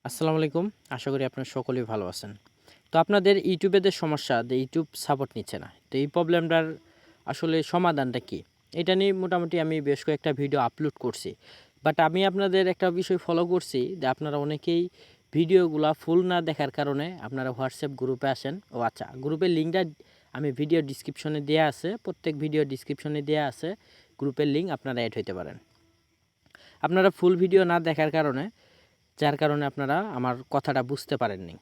আসসালামু আলাইকুম। আশা করি আপনারা সকলেই ভালো আছেন। তো আপনাদের ইউটিউবে যে সমস্যা যে ইউটিউব সাপোর্ট নিচ্ছে না। তো এই প্রবলেমটার আসলে সমাধানটা কী? এটা নিয়ে মোটামুটি আমি বেশ কয়েকটা ভিডিও আপলোড করছি। বাট আমি আপনাদের একটা বিষয় ফলো করছি যে আপনারা অনেকেই ভিডিওগুলা ফুল না দেখার কারণে আপনারা হোয়াটসঅ্যাপ গ্রুপে আসেন। ও আচ্ছা, গ্রুপের লিঙ্কটা আমি ভিডিও ডেসক্রিপশনে দেয়া আছে। প্রত্যেক ভিডিও ডেসক্রিপশনে দেয়া আছে গ্রুপের লিঙ্ক, আপনারা এড হইতে পারেন। আপনারা ফুল ভিডিও না দেখার কারণে যার কারণে আপনারা আমার কথাটা বুঝতে পারেননি।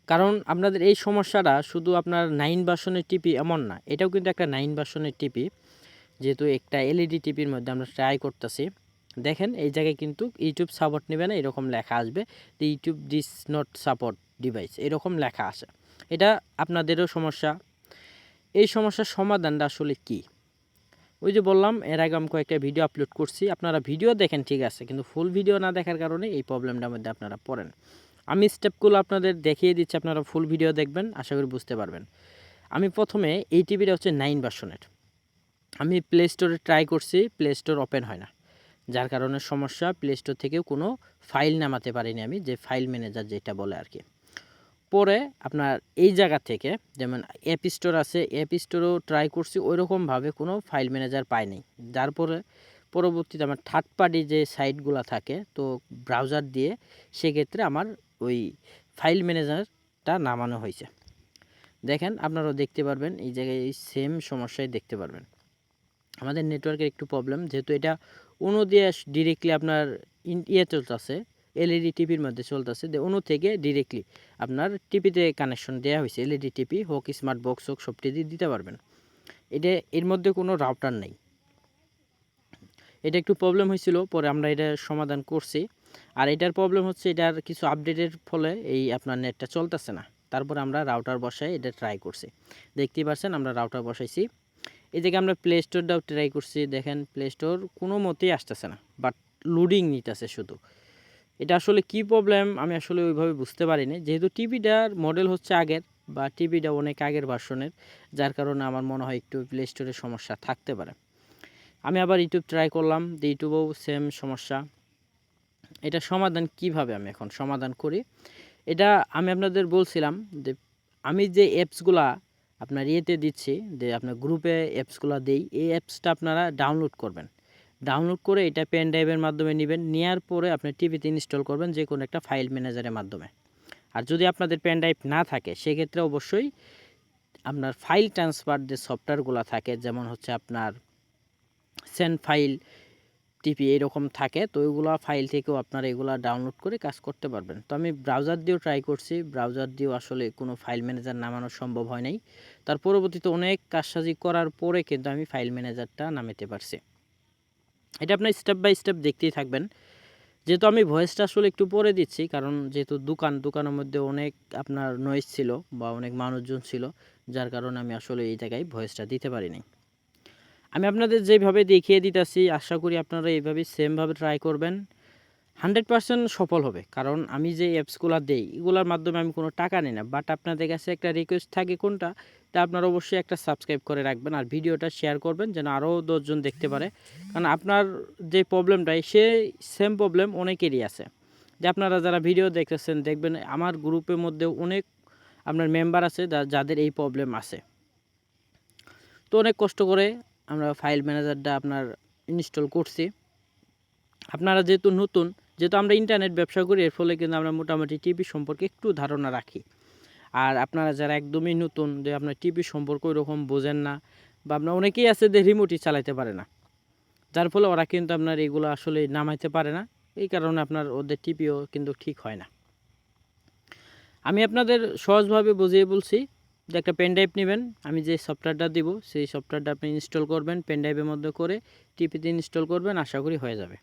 কারণ আপনাদের এই সমস্যাটা শুধু আপনার 9 ভার্সনের টিভি এমন না। এটাও কিন্তু একটা 9 ভার্সনের টিভি। যেহেতু একটা এলইডি টিভির মধ্যে আমরা ট্রাই করতেছি। দেখেন এই জায়গায় কিন্তু ইউটিউব সাপোর্ট নেবে না এরকম লেখা আসবে। যে YouTube this not support device এরকম লেখা আসে। এটা আপনাদেরও সমস্যা। এই সমস্যার সমাধানটা আসলে কী? ওই যে বললাম এর আগে আমি কয়েকটা ভিডিও আপলোড করছি। আপনারা ভিডিও দেখেন ঠিক আছে, কিন্তু ফুল ভিডিও না দেখার কারণে এই প্রবলেমটার মধ্যে আপনারা পড়েন। আমি স্টেপগুলো আপনাদের দেখিয়ে দিচ্ছি, আপনারা ফুল ভিডিও দেখবেন, আশা করি বুঝতে পারবেন। আমি প্রথমে এই টিভিটা হচ্ছে 9 ভার্সনের। আমি প্লে স্টোরে ট্রাই করছি, প্লে স্টোর ওপেন হয় না। যার কারণে সমস্যা, প্লে স্টোর থেকেও কোনো ফাইল নামাতে পারিনি আমি, যে ফাইল ম্যানেজার যেটা বলে আর কি। পরে আপনার এই জায়গা থেকে যেমন অ্যাপ স্টোর আছে, অ্যাপ স্টোরেও ট্রাই করছি, ওইরকমভাবে কোনো ফাইল ম্যানেজার পাইনি। যার পরবর্তীতে আমার থার্ড পার্টি যে সাইটগুলো থাকে, তো ব্রাউজার দিয়ে সেক্ষেত্রে আমার ওই ফাইল ম্যানেজারটা নামানো হয়েছে। দেখেন আপনারাও দেখতে পারবেন এই জায়গায় এই সেম সমস্যাই দেখতে পারবেন। আমাদের নেটওয়ার্কের একটু প্রবলেম, যেহেতু এটা অনু দিয়ে ডিরেক্টলি আপনার চলতেছে, এলইডি টিভির মধ্যে চলতেছে, অনু থেকে ডিরেক্টলি আপনার টিভিতে কানেকশন দেওয়া হয়েছে। এলইডি টিভি হোক, স্মার্ট বক্স হোক, সবটি দিয়ে দিতে পারবেন। এটা এর মধ্যে কোনো রাউটার নেই। এটা একটু প্রবলেম হয়েছিল, পরে আমরা এটা সমাধান করছি। আর এটার প্রবলেম হচ্ছে এটার কিছু আপডেটের ফলে এই আপনার নেটটা চলতেছে না। তারপর আমরা রাউটার বসাই এটা ট্রাই করছি। দেখতেই পাচ্ছেন আমরা রাউটার বসাইছি। এই জায়গায় আমরা প্লে স্টোরটাও ট্রাই করছি। দেখেন প্লে স্টোর কোনো মতেই আসতেছে না, বাট লোডিং নিতেছে শুধু। এটা আসলে কি প্রবলেম আমি আসলে ওইভাবে বুঝতে পারিনি, যেহেতু টিভিটার মডেল হচ্ছে আগের, বা টিভিটা অনেক আগের ভার্সনের, যার কারণে আমার মনে হয় একটু প্লে স্টোরের সমস্যা থাকতে পারে। আমি আবার ইউটিউব ট্রাই করলাম, যে ইউটিউবেও সেম সমস্যা। এটা সমাধান কিভাবে আমি এখন সমাধান করি, এটা আমি আপনাদের বলছিলাম যে আমি যে অ্যাপসগুলা আপনার ইয়েতে দিচ্ছি, যে আপনার গ্রুপে অ্যাপসগুলা দেই, এই অ্যাপসটা আপনারা ডাউনলোড করবেন। ডাউনলোড করে এটা পেন ড্রাইভের মাধ্যমে নেবেন, নেওয়ার পরে আপনি টিভিতে ইনস্টল করবেন যে কোনো একটা ফাইল ম্যানেজারের মাধ্যমে। আর যদি আপনাদের পেন ড্রাইভ না থাকে সেক্ষেত্রে অবশ্যই আপনার ফাইল ট্রান্সফার যে সফটওয়্যারগুলো থাকে, যেমন হচ্ছে আপনার সেন্ড ফাইল টিপি এরকম থাকে, তো ওইগুলো ফাইল থেকেও আপনারা এগুলো ডাউনলোড করে কাজ করতে পারবেন। তো আমি ব্রাউজার দিয়েও ট্রাই করছি, ব্রাউজার দিয়েও আসলে কোনো ফাইল ম্যানেজার নামানো সম্ভব হয় নাই। তার পরবর্তীতে অনেক কাজসাজি করার পরে কিন্তু আমি ফাইল ম্যানেজারটা নামাতে পারছি। এটা আপনার স্টেপ বাই স্টেপ দেখতেই থাকবেন। যেহেতু আমি ভয়েসটা আসলে একটু পরে দিচ্ছি, কারণ যেহেতু দোকানের মধ্যে অনেক আপনার নয়েজ ছিল বা অনেক মানুষজন ছিল, যার কারণে আমি আসলে এই জায়গায় ভয়েসটা দিতে পারিনি। আমি আপনাদের যেভাবে দেখিয়ে দিতেছি, আশা করি আপনারা এইভাবে সেমভাবে ট্রাই করবেন। 100% সফল হবে, কারণ আমি যে অ্যাপসগুলো দেই এগুলোর মাধ্যমে আমি কোনো টাকা নিই না। বাট আপনাদের কাছে একটা রিকোয়েস্ট থাকে কোনটা, তা আপনারা অবশ্যই একটা সাবস্ক্রাইব করে রাখবেন আর ভিডিওটা শেয়ার করবেন যেন আরও 10 জন দেখতে পারে। কারণ আপনার যে প্রবলেমটাই সে সেম প্রবলেম অনেকেরই আছে। যে আপনারা যারা ভিডিও দেখতেছেন দেখবেন আমার গ্রুপের মধ্যে অনেক আপনার মেম্বার আছে যাদের এই প্রবলেম আছে। তো অনেক কষ্ট করে আমরা ফাইল ম্যানেজারটা আপনার ইনস্টল করছি। আপনারা যেহেতু আমরা ইন্টারনেট ব্যবসা করি, এর ফলে কিন্তু আমরা মোটামুটি টিভি সম্পর্কে একটু ধারণা রাখি। আর আপনারা যারা একদমই নতুন, যে আপনার টিভি সম্পর্কে ওইরকম বোঝেন না, বা আপনার অনেকেই আছে যে রিমোটই চালাতে পারে না, যার ফলে ওরা কিন্তু আপনার এগুলো আসলে নামাইতে পারে না। এই কারণে আপনার ওদের টিভিও কিন্তু ঠিক হয় না। আমি আপনাদের সহজভাবে বুঝিয়ে বলছি যে একটা পেন ড্রাইভ নেবেন, আমি যে সফটওয়্যারটা দিব সেই সফটওয়্যারটা আপনি ইনস্টল করবেন, পেন ড্রাইভের মধ্যে করে টিভিতে ইনস্টল করবেন, আশা করি হয়ে যাবে।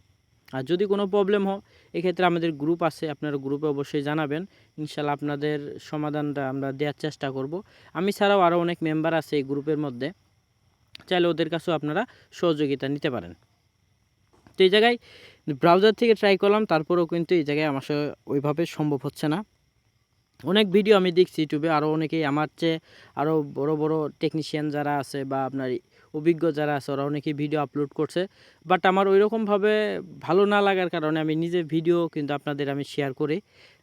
আর যদি কোনো প্রবলেম হয় এক্ষেত্রে আমাদের গ্রুপ আছে, আপনারা গ্রুপে অবশ্যই জানাবেন, ইনশাল্লাহ আপনাদের সমাধানটা আমরা দেওয়ার চেষ্টা করব। আমি ছাড়াও আরও অনেক মেম্বার আছে এই গ্রুপের মধ্যে, চাইলে ওদের কাছেও আপনারা সহযোগিতা নিতে পারেন। তো এই জায়গায় ব্রাউজার থেকে ট্রাই করলাম, তারপরেও কিন্তু এই জায়গায় আমার সাথে ওইভাবে সম্ভব হচ্ছে না। অনেক ভিডিও আমি দেখছি ইউটিউবে, আরও অনেকেই আমার চেয়ে আরও বড় বড় টেকনিশিয়ান যারা আছে বা আপনার অভিজ্ঞ যারা আছে ওরা অনেকেই ভিডিও আপলোড করছে, বাট আমার ওইরকমভাবে ভালো না লাগার কারণে আমি নিজে ভিডিও কিন্তু আপনাদের আমি শেয়ার করি,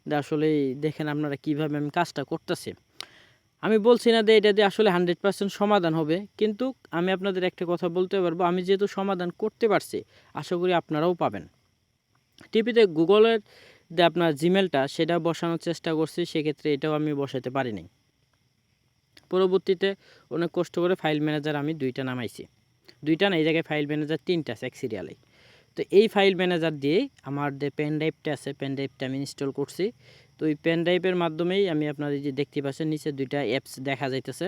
যে আসলে দেখেন আপনারা কীভাবে আমি কাজটা করতেছি। আমি বলছি না যে এটা দিয়ে আসলে 100% সমাধান হবে, কিন্তু আমি আপনাদের একটা কথা বলতে পারবো, আমি যেহেতু সমাধান করতে পারছি আশা করি আপনারাও পাবেন। টিপিতে গুগলের যে আপনার জিমেলটা সেটা বসানোর চেষ্টা করছি, সেক্ষেত্রে এটাও আমি বসাতে পারিনি। পরবর্তীতে অনেক কষ্ট করে ফাইল ম্যানেজার আমি 2টা নামাইছি, 2টা না, এই জায়গায় ফাইল ম্যানেজার 3টা আছে এক সিরিয়ালে। তো এই ফাইল ম্যানেজার দিয়ে আমার যে পেন ড্রাইভটা আছে পেন ড্রাইভটা আমি ইনস্টল করছি। তো ওই পেন ড্রাইভের মাধ্যমেই আমি আপনার এই যে দেখতে পাচ্ছেন নিচে 2টা অ্যাপস দেখা যাইতেছে।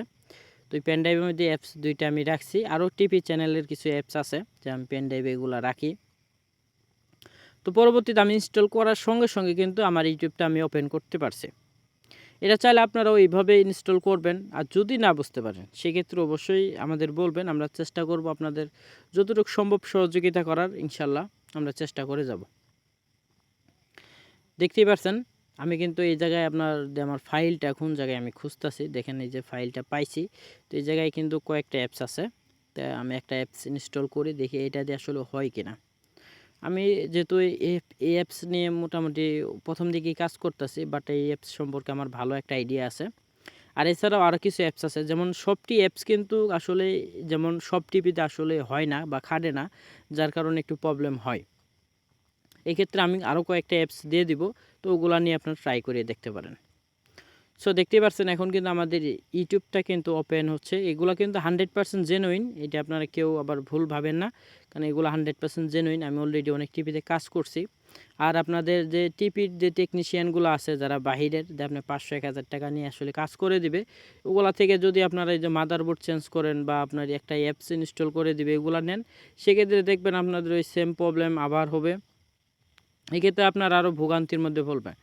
তো ওই পেন ড্রাইভের মধ্যে অ্যাপস 2টা আমি রাখছি, আরও টিভি চ্যানেলের কিছু অ্যাপস আছে যে আমি পেন ড্রাইভে এগুলো রাখি। তো পরবর্তীতে আমি ইনস্টল করার সঙ্গে সঙ্গে কিন্তু আমার ইউটিউবটা আমি ওপেন করতে পারছি। এটা চাইলে আপনারাও এইভাবে ইনস্টল করবেন, আর যদি না বুঝতে পারেন সেক্ষেত্রে অবশ্যই আমাদের বলবেন, আমরা চেষ্টা করব আপনাদের যতটুকু সম্ভব সহযোগিতা করার, ইনশাল্লাহ আমরা চেষ্টা করে যাব। দেখতেই পাচ্ছেন আমি কিন্তু এই জায়গায় আপনার আমার ফাইলটা কোন জায়গায় আমি খুঁজতেছি, দেখেন এই যে ফাইলটা পাইছি। তো এই জায়গায় কিন্তু কয়েকটা অ্যাপস আছে, তা আমি একটা অ্যাপস ইনস্টল করি, দেখি এটা দিয়ে আসলে হয় কিনা। আমি যেহেতু এই অ্যাপস নিয়ে মোটামুটি প্রথম দিকেই কাজ করতেছি, বাট এই অ্যাপস সম্পর্কে আমার ভালো একটা আইডিয়া আছে। আর এছাড়াও আরও কিছু অ্যাপস আছে, যেমন সবটি অ্যাপস কিন্তু আসলে যেমন সব টিভিতে আসলে হয় না বা খাটে না, যার কারণে একটু প্রবলেম হয়। এক্ষেত্রে আমি আরও কয়েকটা অ্যাপস দিয়ে দিব, তো ওগুলা নিয়ে আপনারা ট্রাই করে দেখতে পারেন। সো দেখতেই পাচ্ছেন এখন কিন্তু আমাদের ইউটিউবটা কিন্তু ওপেন হচ্ছে। এগুলো কিন্তু 100% জেনুইন, এটা আপনারা কেউ আবার ভুল ভাবেন না, কারণ এগুলো 100% জেনুইন। আমি অলরেডি অনেক টিভিতে কাজ করছি। আর আপনাদের যে টিভির যে টেকনিশিয়ানগুলো আছে যারা বাহিরের, যে আপনার 500-1000 টাকা নিয়ে আসলে কাজ করে দিবে, ওগুলা থেকে যদি আপনারা এই যে মাদারবোর্ড চেঞ্জ করেন বা আপনার একটা অ্যাপস ইনস্টল করে দিবে এগুলো নেন, সেক্ষেত্রে দেখবেন আপনাদের ওই সেম প্রবলেম আবার হবে। এক্ষেত্রে আপনার আরও ভোগান্তির মধ্যে পড়বেন,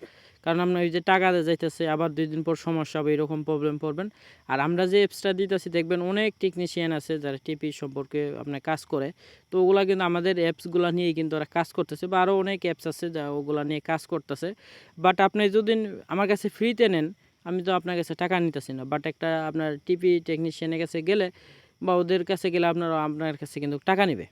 কারণ আপনার ওই যে টাকা যাইতেছে, আবার 2 দিন পর সমস্যা হবে, এরকম প্রবলেম পড়বেন। আর আমরা যে অ্যাপসটা দিতেছি দেখবেন অনেক টেকনিশিয়ান আছে যারা টিভি সম্পর্কে আপনার কাজ করে, তো ওগুলা কিন্তু আমাদের অ্যাপসগুলো নিয়েই কিন্তু ওরা কাজ করতেছে, বা আরও অনেক অ্যাপস আছে যা ওগুলা নিয়ে কাজ করতেছে। বাট আপনি যদি আমার কাছে ফ্রিতে নেন, আমি তো আপনার কাছে টাকা নিতেছি না, বাট একটা আপনার টিভি টেকনিশিয়ানের কাছে গেলে বা ওদের কাছে গেলে আপনার কাছে কিন্তু টাকা নেবে।